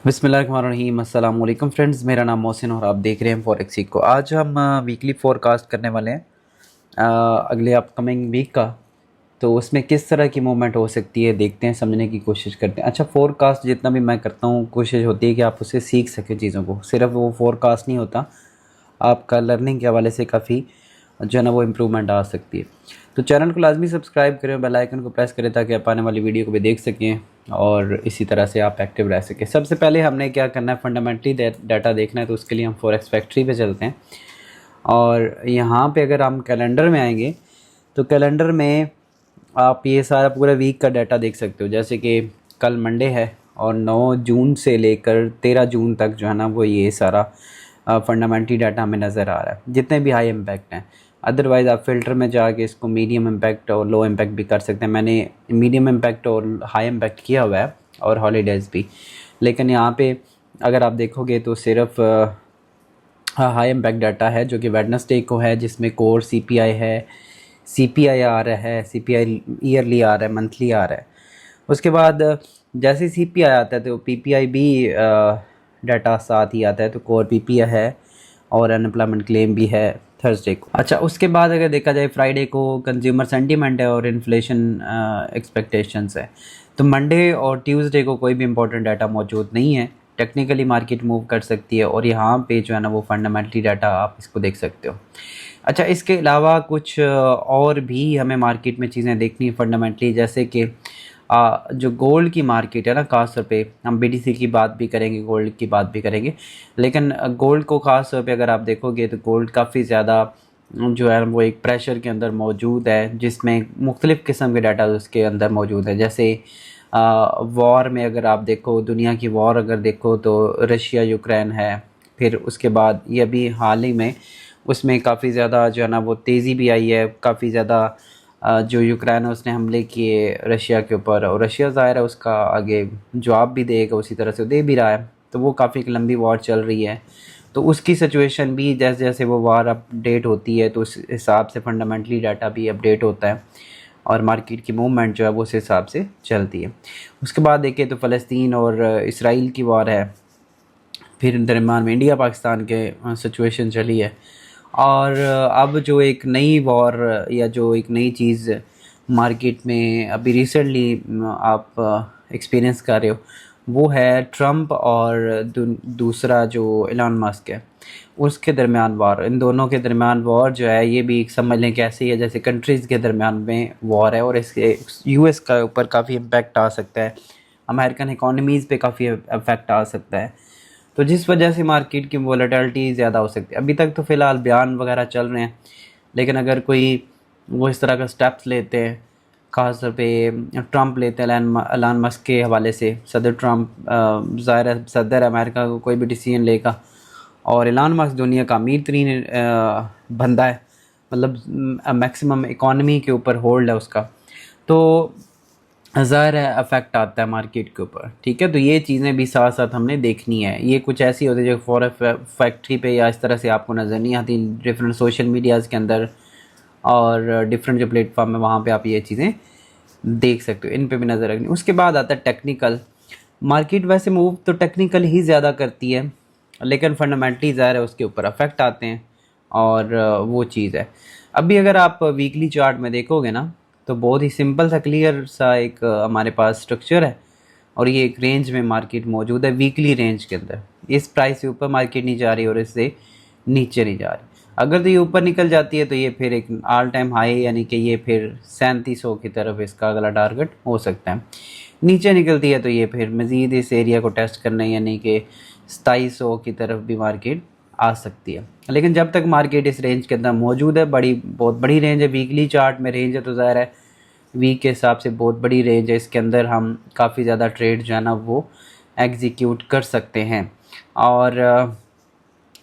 बिस्मिल्लाहिर्रहमानिर्रहीम अस्सलाम वालेकुम फ्रेंड्स, मेरा नाम मोहसिन और आप देख रहे हैं फॉरेक्स सीख को। आज हम वीकली फोरकास्ट करने वाले हैं अगले अपकमिंग वीक का। तो उसमें किस तरह की मूवमेंट हो सकती है देखते हैं, समझने की कोशिश करते हैं। अच्छा, फोरकास्ट जितना भी मैं करता हूँ कोशिश होती है कि आप उससे सीख सकें चीज़ों को, सिर्फ वो फोरकास्ट नहीं होता, आपका लर्निंग के हवाले से काफ़ी जो है ना वो इम्प्रूवमेंट आ सकती है। तो चैनल को लाजमी सब्सक्राइब करें, बेल आइकन को प्रेस करें ताकि आप आने वाली वीडियो को भी देख सकें और इसी तरह से आप एक्टिव रह सकें। सबसे पहले हमने क्या करना है, फंडामेंटली डाटा देखना है, तो उसके लिए हम फॉरेक्स फैक्ट्री पे चलते हैं। और यहाँ पे अगर हम कैलेंडर में आएंगे तो कैलेंडर में आप ये सारा पूरा वीक का डाटा देख सकते हो। जैसे कि कल मंडे है और 9 जून से लेकर 13 जून तक जो है ना वो ये सारा फंडामेंटली डाटा हमें नज़र आ रहा है, जितने भी हाई इम्पैक्ट हैं। अदरवाइज़ आप फ़िल्टर में जाके इसको मीडियम इम्पैक्ट और लो इम्पैक्ट भी कर सकते हैं। मैंने मीडियम इम्पैक्ट और हाई इम्पैक्ट किया हुआ है और हॉलीडेज़ भी। लेकिन यहाँ पे अगर आप देखोगे तो सिर्फ हाई इम्पैक्ट डाटा है जो कि वेडनेसडे को है, जिसमें कोर सीपीआई है, सीपीआई आ रहा है, सीपीआई ईयरली आ रहा है, मंथली आ रहा है। उसके बाद जैसे सीपीआई आता है तो पीपीआई भी डाटा साथ ही आता है, तो कोर पीपीआई है और अनएम्प्लॉयमेंट क्लेम भी है थर्सडे को। अच्छा, उसके बाद अगर देखा जाए फ्राइडे को कंज्यूमर सेंटीमेंट है और इन्फ्लेशन एक्सपेक्टेशंस है। तो मंडे और ट्यूसडे को कोई भी इंपॉर्टेंट डाटा मौजूद नहीं है। टेक्निकली मार्केट मूव कर सकती है और यहाँ पे जो है ना वो फंडामेंटली डाटा आप इसको देख सकते हो। अच्छा, इसके अलावा कुछ और भी हमें मार्केट में चीज़ें देखनी है फंडामेंटली, जैसे कि जो गोल्ड की मार्केट है ना, ख़ास तौर पे हम बीटीसी की बात भी करेंगे, गोल्ड की बात भी करेंगे। लेकिन गोल्ड को ख़ास तौर पे अगर आप देखोगे तो गोल्ड काफ़ी ज़्यादा जो है वो एक प्रेशर के अंदर मौजूद है, जिसमें मुख्तलिफ़ किस्म के डाटा उसके अंदर मौजूद है। जैसे वॉर में अगर आप देखो, दुनिया की वॉर अगर देखो तो रशिया यूक्रेन है। फिर उसके बाद ये अभी हाल ही में उसमें काफ़ी ज़्यादा जो है ना वो तेज़ी भी आई है, काफ़ी ज़्यादा जो यूक्रेन है उसने हमले किए रशिया के ऊपर, और रशिया ज़ाहिर है उसका आगे जवाब भी देगा, उसी तरह से दे भी रहा है। तो वो काफ़ी एक लंबी वॉर चल रही है, तो उसकी सिचुएशन भी जैसे जैसे वो वार अपडेट होती है तो उस हिसाब से फंडामेंटली डाटा भी अपडेट होता है और मार्केट की मूवमेंट जो है वो उस हिसाब से चलती है। उसके बाद देखें तो फ़लस्तीन और इसराइल की वार है, फिर दरम्यान में इंडिया पाकिस्तान के सिचुएशन चली है। और अब जो एक नई वॉर या जो एक नई चीज़ मार्केट में अभी रिसेंटली आप एक्सपीरियंस कर रहे हो, वो है ट्रंप और दूसरा जो एलन मस्क है उसके दरमियान वॉर। इन दोनों के दरमियान वॉर जो है ये भी समझ लें कैसी है, जैसे कंट्रीज़ के दरमियान में वॉर है और इसके यूएस का ऊपर काफ़ी इम्पेक्ट आ सकता है, अमेरिकन इकोनॉमीज़ पे काफ़ी इफेक्ट आ सकता है। तो जिस वजह से मार्केट की वोलेटिलिटी ज़्यादा हो सकती है। अभी तक तो फ़िलहाल बयान वगैरह चल रहे हैं, लेकिन अगर कोई वो इस तरह का स्टेप्स लेते हैं, ख़ास तौर पे ट्रंप लेते हैं एलन मस्क के हवाले से, सदर ट्रंप ज़ाहिर है सदर अमेरिका को कोई भी डिसीजन लेगा, और एलन मस्क दुनिया का अमीर तरीन बंदा है, मतलब मैक्सिमम इकॉनमी के ऊपर होल्ड है उसका, तो ज़ाहिर है अफेक्ट आता है मार्केट के ऊपर। ठीक है, तो ये चीज़ें भी साथ साथ हमने देखनी है। ये कुछ ऐसी होती है जो फैक्ट्री पे या इस तरह से आपको नज़र नहीं आती, डिफरेंट सोशल मीडियाज़ के अंदर और डिफरेंट जो प्लेटफॉर्म है वहाँ पे आप ये चीज़ें देख सकते हो, इन पे भी नज़र रखनी। उसके बाद आता है टेक्निकल। मार्केट वैसे मूव तो टेक्निकल ही ज़्यादा करती है, लेकिन फंडामेंटली ज़ाहिर है उसके ऊपर अफेक्ट आते हैं और वो चीज़ है। अभी अगर आप वीकली चार्ट में देखोगे ना तो बहुत ही सिंपल सा क्लियर सा एक हमारे पास स्ट्रक्चर है और ये एक रेंज में मार्केट मौजूद है, वीकली रेंज के अंदर। इस प्राइस से ऊपर मार्केट नहीं जा रही और इससे नीचे नहीं जा रही। अगर तो ये ऊपर निकल जाती है तो ये फिर एक ऑल टाइम हाई, यानी कि ये फिर 3700 की तरफ इसका अगला टारगेट हो सकता है। नीचे निकलती है तो ये फिर मज़ीद इस एरिया को टेस्ट करना है, यानी कि 2700 की तरफ भी मार्केट आ सकती है। लेकिन जब तक मार्केट इस रेंज के अंदर मौजूद है, बहुत बड़ी रेंज है, वीकली चार्ट में रेंज है, तो ज़ाहिर है वीक के हिसाब से बहुत बड़ी रेंज है, इसके अंदर हम काफ़ी ज़्यादा ट्रेड जो है ना वो एग्जीक्यूट कर सकते हैं और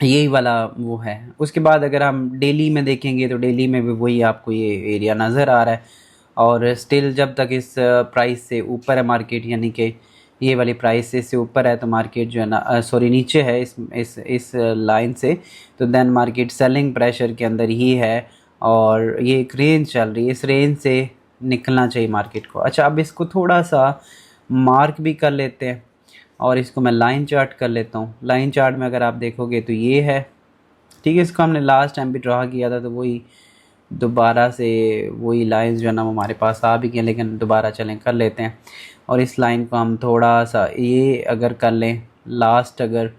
यही वाला वो है। उसके बाद अगर हम डेली में देखेंगे तो डेली में भी वही आपको ये एरिया नज़र आ रहा है और स्टिल जब तक इस प्राइस से ऊपर है मार्केट, यानी कि ये वाली प्राइस से ऊपर है तो मार्केट जो है ना सॉरी नीचे है इस लाइन से, तो देन मार्केट सेलिंग प्रेशर के अंदर ही है और ये एक रेंज चल रही है, इस रेंज से निकलना चाहिए मार्केट को। अच्छा, अब इसको थोड़ा सा मार्क भी कर लेते हैं। और इसको मैं लाइन चार्ट कर लेता हूँ। लाइन चार्ट में अगर आप देखोगे तो ये है, ठीक है। इसको हमने लास्ट टाइम भी ड्रा किया था, तो वही दोबारा से वही लाइंस जो है ना वो हमारे पास आ भी गए, लेकिन दोबारा चलें कर लेते हैं। और इस लाइन को हम थोड़ा सा ये अगर कर लें, लास्ट अगर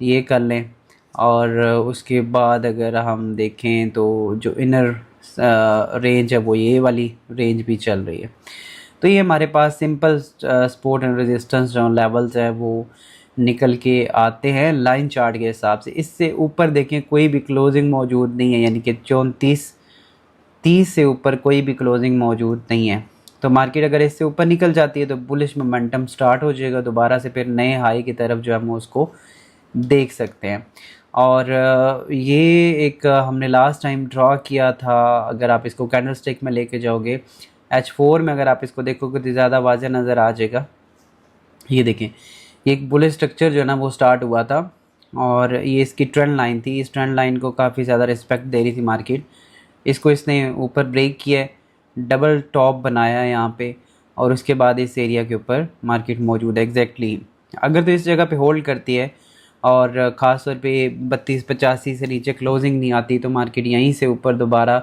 ये कर लें, और उसके बाद अगर हम देखें तो जो इनर रेंज है वो ये वाली रेंज भी चल रही है। तो ये हमारे पास सिंपल सपोर्ट एंड रेजिस्टेंस जो लेवल्स है वो निकल के आते हैं लाइन चार्ट के हिसाब से। इससे ऊपर देखें कोई भी क्लोजिंग मौजूद नहीं है, यानी कि 34-30 से ऊपर कोई भी क्लोजिंग मौजूद नहीं है। तो मार्केट अगर इससे ऊपर निकल जाती है तो बुलिश मोमेंटम स्टार्ट हो जाएगा दोबारा से, फिर नए हाई की तरफ जो है हम उसको देख सकते हैं। और ये एक हमने लास्ट टाइम ड्रॉ किया था। अगर आप इसको कैंडल स्टिक में लेके जाओगे H4 में, अगर आप इसको देखोगे तो ज़्यादा वाज़ेह नज़र आ जाएगा। ये देखें, ये एक बुलिश स्ट्रक्चर जो है ना वो स्टार्ट हुआ था, और ये इसकी ट्रेंड लाइन थी। इस ट्रेंड लाइन को काफ़ी ज़्यादा रिस्पेक्ट दे रही थी मार्केट। इसको इसने ऊपर ब्रेक किया है, डबल टॉप बनाया है यहाँ पे, और उसके बाद इस एरिया के ऊपर मार्केट मौजूद है एग्जैक्टली। अगर तो इस जगह पे होल्ड करती है और ख़ास तौर पे 32-85 से नीचे क्लोजिंग नहीं आती, तो मार्केट यहीं से ऊपर दोबारा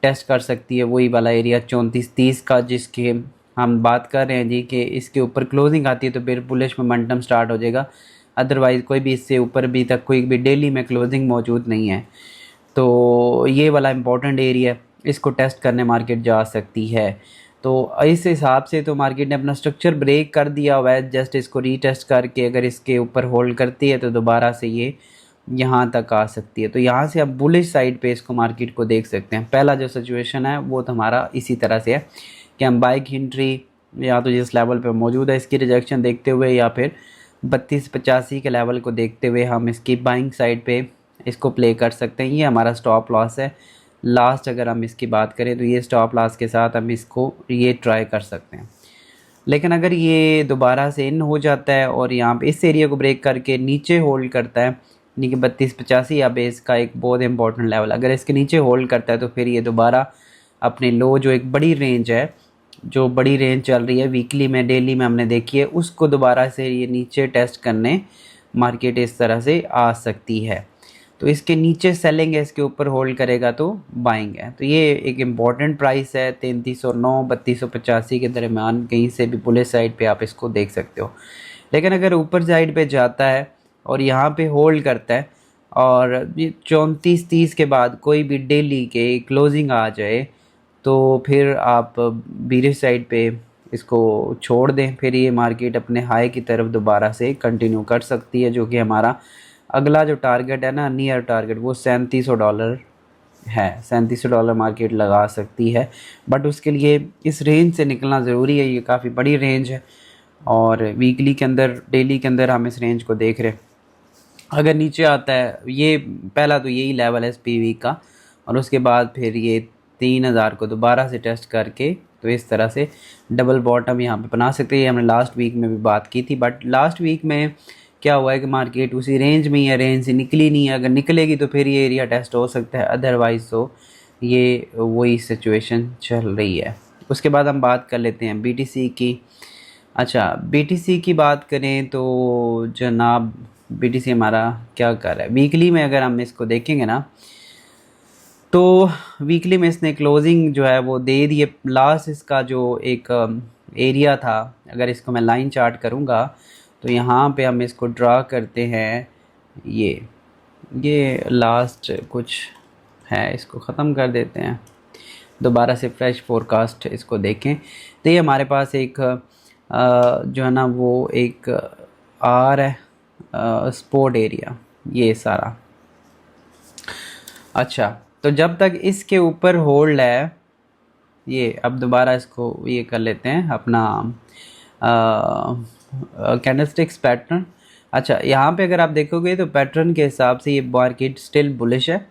टेस्ट कर सकती है वही वाला एरिया 34-30 का, जिसके हम बात कर रहे हैं जी कि इसके ऊपर क्लोजिंग आती है तो फिर बुलिश मोमेंटम स्टार्ट हो जाएगा। अदरवाइज़ कोई भी इससे ऊपर भी तक कोई भी डेली में क्लोजिंग मौजूद नहीं है। तो ये वाला इम्पोर्टेंट एरिया, इसको टेस्ट करने मार्केट जा सकती है। तो इस हिसाब से तो मार्केट ने अपना स्ट्रक्चर ब्रेक कर दिया हुआ है। जस्ट इसको रीटेस्ट करके अगर इसके ऊपर होल्ड करती है तो दोबारा से ये यहाँ तक आ सकती है। तो यहाँ से आप बुलिश साइड पे इसको मार्केट को देख सकते हैं। पहला जो सिचुएशन है वो तो हमारा इसी तरह से है कि हम बाइक एंट्री या तो जिस लेवल पे मौजूद है इसकी रिजेक्शन देखते हुए, या फिर 32-85 के लेवल को देखते हुए हम इसकी बाइंग साइड पे इसको प्ले कर सकते हैं। ये हमारा स्टॉप लॉस है। लास्ट अगर हम इसकी बात करें तो ये स्टॉप लॉस के साथ हम इसको ये ट्राई कर सकते हैं। लेकिन अगर ये दोबारा से इन हो जाता है और यहाँ पे इस एरिया को ब्रेक करके नीचे होल्ड करता है, यानी कि 32-85 या बेस का एक बहुत इंपॉर्टेंट लेवल, अगर इसके नीचे होल्ड करता है तो फिर ये दोबारा अपने लो जो एक बड़ी रेंज है, जो बड़ी रेंज चल रही है वीकली में डेली में हमने देखी है, उसको दोबारा से ये नीचे टेस्ट करने मार्केट इस तरह से आ सकती है। तो इसके नीचे सेलिंग है, इसके ऊपर होल्ड करेगा तो बाइंग है। तो ये एक इम्पॉर्टेंट प्राइस है 3309-3285 के दरमियान, कहीं से भी बुलिश साइड पे आप इसको देख सकते हो। लेकिन अगर ऊपर साइड पे जाता है और यहाँ पे होल्ड करता है और 34-30 के बाद कोई भी डेली के क्लोजिंग आ जाए तो फिर आप बीरिश साइड पे इसको छोड़ दें। फिर ये मार्केट अपने हाई की तरफ दोबारा से कंटिन्यू कर सकती है, जो कि हमारा अगला जो टारगेट है ना, नियर टारगेट, वो $3700 है। $3700 मार्केट लगा सकती है, बट उसके लिए इस रेंज से निकलना ज़रूरी है। ये काफ़ी बड़ी रेंज है और वीकली के अंदर डेली के अंदर हम इस रेंज को देख रहे हैं। अगर नीचे आता है, ये पहला तो यही लेवल है SPV का, और उसके बाद फिर ये 3000 को दोबारा से टेस्ट करके तो इस तरह से डबल बॉटम यहाँ पे बना सकते हैं। हमने लास्ट वीक में भी बात की थी, बट लास्ट वीक में क्या हुआ है कि मार्केट उसी रेंज में ही है, रेंज से निकली नहीं है। अगर निकलेगी तो फिर ये एरिया टेस्ट हो सकता है, अदरवाइज़ तो ये वही सिचुएशन चल रही है। उसके बाद हम बात कर लेते हैं BTC की। अच्छा, BTC की बात करें तो जनाब BTC हमारा क्या कर रहा है वीकली में, अगर हम इसको देखेंगे ना तो वीकली में इसने क्लोजिंग जो है वो दे दी है। लास्ट इसका जो एक एरिया था, अगर इसको मैं लाइन चार्ट करूँगा तो यहाँ पे हम इसको ड्रा करते हैं। ये लास्ट कुछ है, इसको ख़त्म कर देते हैं, दोबारा से फ्रेश फोरकास्ट इसको देखें तो ये हमारे पास एक जो है ना वो एक आर है स्पोर्ट एरिया, ये सारा। अच्छा, तो जब तक इसके ऊपर होल्ड है, ये अब दोबारा इसको ये कर लेते हैं अपना कैंडलस्टिक्स पैटर्न। अच्छा, यहाँ पे अगर आप देखोगे तो पैटर्न के हिसाब से ये मार्केट स्टिल बुलिश है,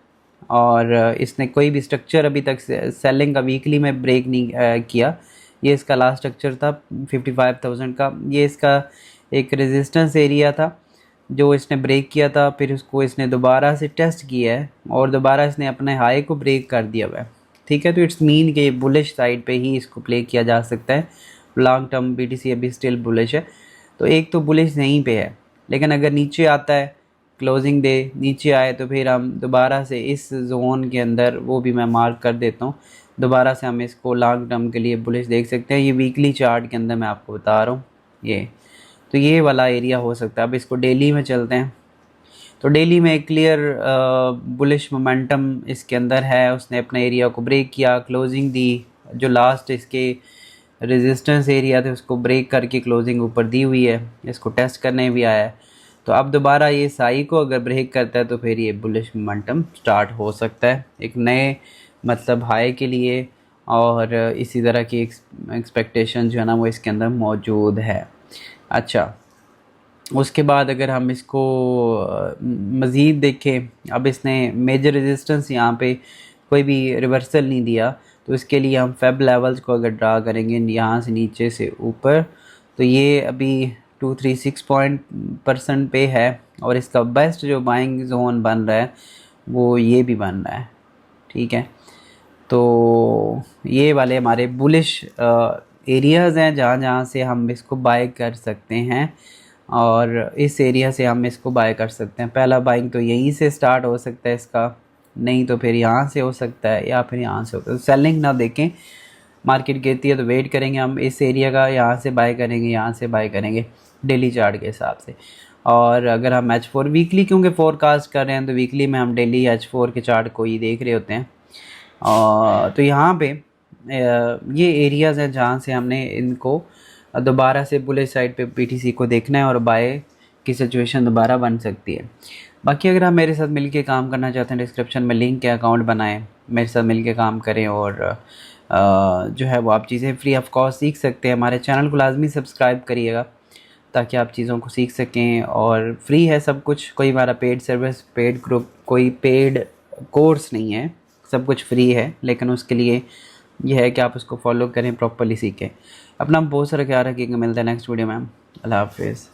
और इसने कोई भी स्ट्रक्चर अभी तक सेलिंग का वीकली में ब्रेक नहीं किया। ये इसका लास्ट स्ट्रक्चर था 55,000 का। ये इसका एक रेजिस्टेंस एरिया था जो इसने ब्रेक किया था, फिर उसको इसने दोबारा से टेस्ट किया है और दोबारा इसने अपने हाई को ब्रेक कर दिया हुआ है। ठीक है, तो इट्स मीन कि बुलिश साइड पे ही इसको प्ले किया जा सकता है। लॉन्ग टर्म BTC अभी स्टिल बुलिश है। तो एक तो बुलिश यहीं पे है, लेकिन अगर नीचे आता है क्लोजिंग डे नीचे आए तो फिर हम दोबारा से इस जोन के अंदर, वो भी मैं मार्क कर देता हूँ, दोबारा से हम इसको लॉन्ग टर्म के लिए बुलिश देख सकते हैं। ये वीकली चार्ट के अंदर मैं आपको बता रहा हूँ ये, तो ये वाला एरिया हो सकता है। अब इसको डेली में चलते हैं, तो डेली में एक क्लियर बुलिश मोमेंटम इसके अंदर है। उसने अपने एरिया को ब्रेक किया, क्लोजिंग दी, जो लास्ट इसके रेजिस्टेंस एरिया थे उसको ब्रेक करके क्लोजिंग ऊपर दी हुई है, इसको टेस्ट करने भी आया है। तो अब दोबारा ये साई को अगर ब्रेक करता है तो फिर ये बुलिश मोमेंटम स्टार्ट हो सकता है एक नए मतलब हाई के लिए, और इसी तरह की एक्सपेक्टेशन जो है ना वो इसके अंदर मौजूद है। अच्छा, उसके बाद अगर हम इसको मज़ीद देखें, अब इसने मेजर रेजिस्टेंस यहाँ पे कोई भी रिवर्सल नहीं दिया, तो इसके लिए हम फेब लेवल्स को अगर ड्रा करेंगे यहाँ से नीचे से ऊपर, तो ये अभी 236 % पे है, और इसका बेस्ट जो बाइंग जोन बन रहा है वो ये भी बन रहा है। ठीक है, तो ये वाले हमारे बुलिश एरियाज़ हैं जहाँ जहाँ से हम इसको बाय कर सकते हैं, और इस एरिया से हम इसको बाय कर सकते हैं। पहला बाइंग तो यहीं से स्टार्ट हो सकता है इसका, नहीं तो फिर यहाँ से हो सकता है या फिर यहाँ से होता है। तो सेलिंग ना देखें, मार्केट गिरती है तो वेट करेंगे हम इस एरिया का, यहाँ से बाय करेंगे, यहाँ से बाय करेंगे डेली चार्ट के हिसाब से। और अगर हम H4 वीकली क्योंकि फोरकास्ट कर रहे हैं तो वीकली में हम डेली H4 के चार्ट को ही देख रहे होते हैं। तो यहाँ पे ये एरियाज़ हैं जहाँ से हमने इनको दोबारा से बुलिश साइड पे पीटीसी को देखना है और बाय की सिचुएशन दोबारा बन सकती है। बाकी अगर आप मेरे साथ मिलके काम करना चाहते हैं, डिस्क्रिप्शन में लिंक है, अकाउंट बनाएं, मेरे साथ मिलके काम करें, और जो है वो आप चीज़ें फ्री ऑफ कॉस्ट सीख सकते हैं। हमारे चैनल को लाजमी सब्सक्राइब करिएगा ताकि आप चीज़ों को सीख सकें, और फ्री है सब कुछ, कोई हमारा पेड सर्विस, पेड ग्रुप, कोई पेड कोर्स नहीं है, सब कुछ फ्री है। लेकिन उसके लिए यह है कि आप उसको फॉलो करें, प्रॉपर्ली सीखें। अपना बहुत सारा ख्याल रखिएगा, मिलता है नेक्स्ट वीडियो में। अल्लाह हाफिज़।